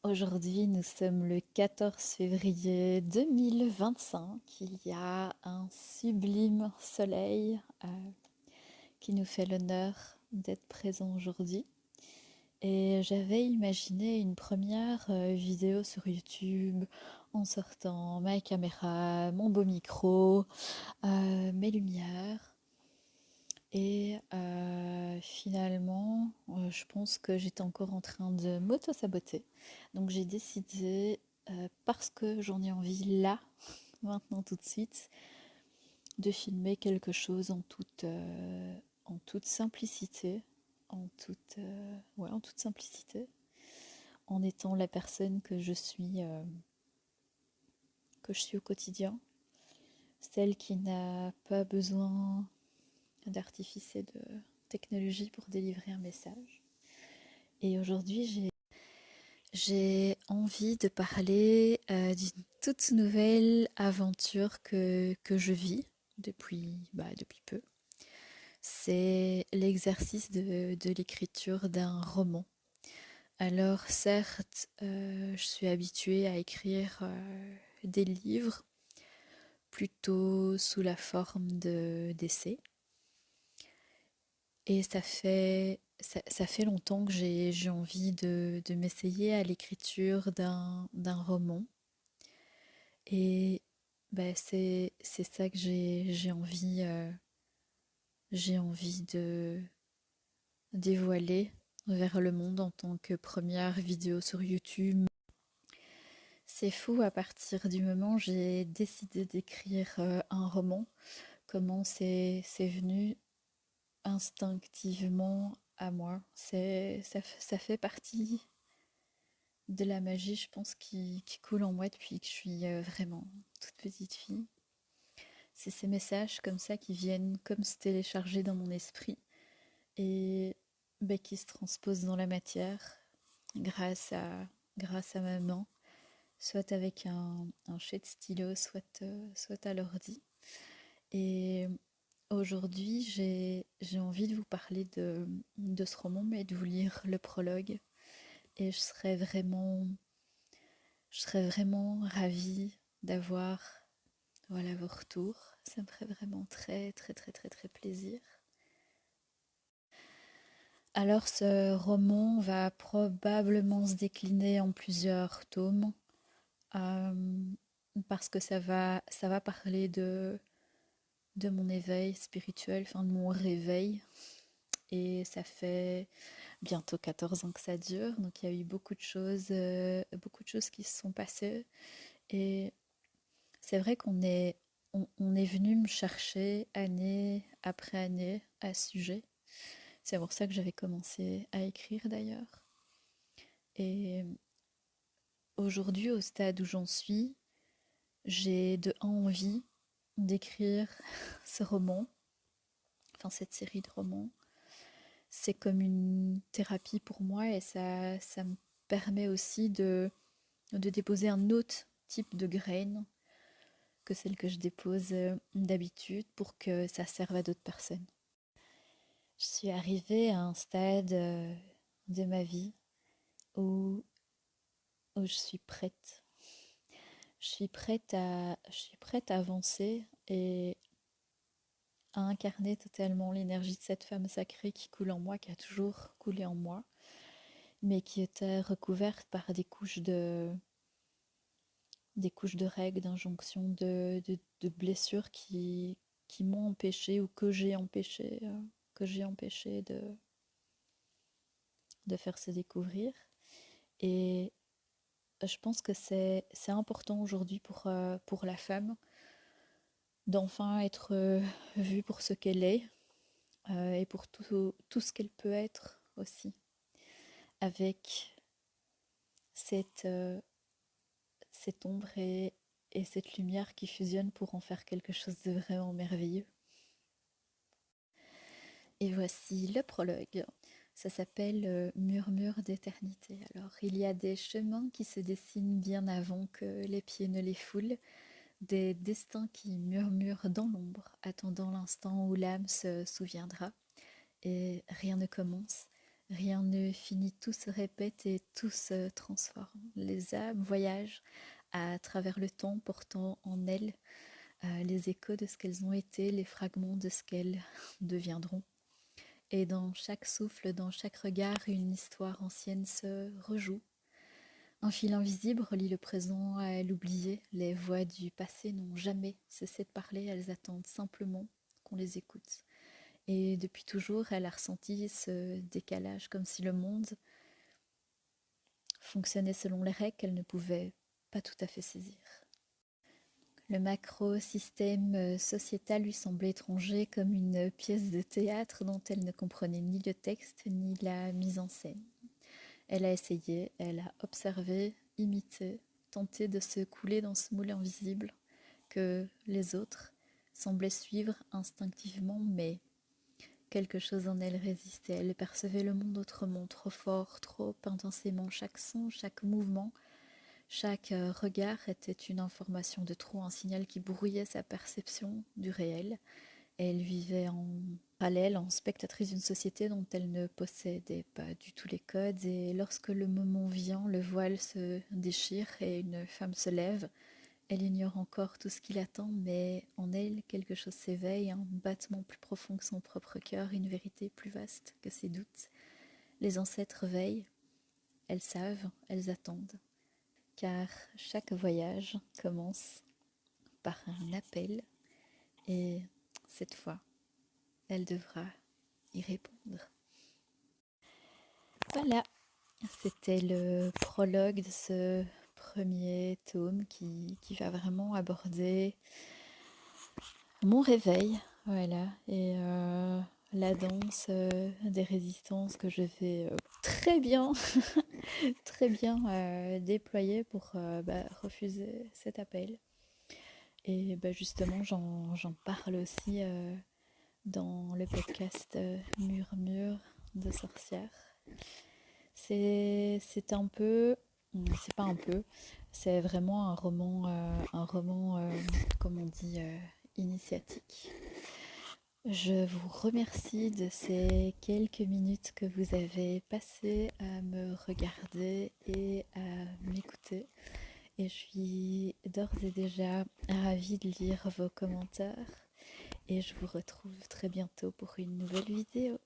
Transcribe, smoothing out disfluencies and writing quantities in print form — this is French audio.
Aujourd'hui, nous sommes le 14 février 2025. Il y a un sublime soleil qui nous fait l'honneur d'être présent aujourd'hui. Et j'avais imaginé une première vidéo sur YouTube en sortant ma caméra, mon beau micro, mes lumières. Et finalement, je pense que j'étais encore en train de m'auto-saboter. Donc j'ai décidé, parce que j'en ai envie là, maintenant tout de suite, de filmer quelque chose en toute simplicité, en toute simplicité, en étant la personne que je suis au quotidien, celle qui n'a pas besoin d'artifice et de technologie pour délivrer un message. Et aujourd'hui, j'ai envie de parler d'une toute nouvelle aventure que je vis depuis peu. C'est l'exercice de l'écriture d'un roman. Alors certes, je suis habituée à écrire des livres plutôt sous la forme d'essais. Et ça fait longtemps que j'ai envie de m'essayer à l'écriture d'un roman. Et c'est ça que j'ai envie de dévoiler vers le monde en tant que première vidéo sur YouTube. C'est fou, à partir du moment où j'ai décidé d'écrire un roman, comment c'est venu instinctivement à moi. Ça fait partie de la magie, je pense, qui coule en moi depuis que je suis vraiment toute petite fille. C'est ces messages comme ça qui viennent comme se télécharger dans mon esprit et qui se transposent dans la matière grâce à, grâce à ma main, soit avec un jet de stylo, soit à l'ordi. Et aujourd'hui, j'ai envie de vous parler de ce roman, mais de vous lire le prologue. Et je serais vraiment ravie d'avoir voilà, vos retours. Ça me ferait vraiment très, très, très, très, très plaisir. Alors, ce roman va probablement se décliner en plusieurs tomes, euh, parce que ça va parler de mon éveil spirituel, enfin de mon réveil. Et ça fait bientôt 14 ans que ça dure, donc il y a eu beaucoup de choses qui se sont passées. Et c'est vrai on est venu me chercher année après année à ce sujet. C'est pour ça que j'avais commencé à écrire d'ailleurs. Et aujourd'hui, au stade où j'en suis, j'ai de un envie d'écrire ce roman, enfin cette série de romans. C'est comme une thérapie pour moi et ça me permet aussi de déposer un autre type de graines que celles que je dépose d'habitude pour que ça serve à d'autres personnes. Je suis arrivée à un stade de ma vie où, où je suis prête. Je suis prête à avancer et à incarner totalement l'énergie de cette femme sacrée qui coule en moi, qui a toujours coulé en moi, mais qui était recouverte par des couches de règles, d'injonctions, de blessures qui m'ont empêché ou que j'ai empêché de faire se découvrir. Et je pense que c'est important aujourd'hui pour la femme d'enfin être vue pour ce qu'elle est et pour tout ce qu'elle peut être aussi, avec cette, euh, cette ombre et cette lumière qui fusionnent pour en faire quelque chose de vraiment merveilleux. Et voici le prologue. Ça s'appelle Murmure d'éternité. Alors, il y a des chemins qui se dessinent bien avant que les pieds ne les foulent, des destins qui murmurent dans l'ombre, attendant l'instant où l'âme se souviendra. Et rien ne commence, Rien ne finit, tout se répète et tout se transforme. Les âmes voyagent à travers le temps, portant en elles les échos de ce qu'elles ont été, les fragments de ce qu'elles deviendront. Et dans chaque souffle, dans chaque regard, une histoire ancienne se rejoue. Un fil invisible relie le présent à l'oublié. Les voix du passé n'ont jamais cessé de parler, elles attendent simplement qu'on les écoute. Et depuis toujours, elle a ressenti ce décalage, comme si le monde fonctionnait selon les règles qu'elle ne pouvait pas tout à fait saisir. Le macro-système sociétal lui semblait étranger, comme une pièce de théâtre dont elle ne comprenait ni le texte ni la mise en scène. Elle a essayé, elle a observé, imité, tenté de se couler dans ce moule invisible que les autres semblaient suivre instinctivement, mais quelque chose en elle résistait. Elle percevait le monde autrement, trop fort, trop intensément. Chaque son, chaque mouvement, chaque regard était une information de trop, un signal qui brouillait sa perception du réel. Elle vivait en parallèle, en spectatrice d'une société dont elle ne possédait pas du tout les codes. Et lorsque le moment vient, le voile se déchire et une femme se lève. Elle ignore encore tout ce qui l'attend, mais en elle, quelque chose s'éveille, un battement plus profond que son propre cœur, une vérité plus vaste que ses doutes. Les ancêtres veillent, elles savent, elles attendent, car chaque voyage commence par un appel, et cette fois, elle devra y répondre. Voilà, c'était le prologue de ce premier tome qui va vraiment aborder mon réveil, voilà, et la danse des résistances que je vais très bien, très bien déployer pour refuser cet appel. Et justement, j'en parle aussi dans le podcast Murmure de sorcières. C'est un peu, c'est pas un peu, c'est vraiment un roman, comme on dit, initiatique. Je vous remercie de ces quelques minutes que vous avez passées à me regarder et à m'écouter. Et je suis d'ores et déjà ravie de lire vos commentaires. Et je vous retrouve très bientôt pour une nouvelle vidéo.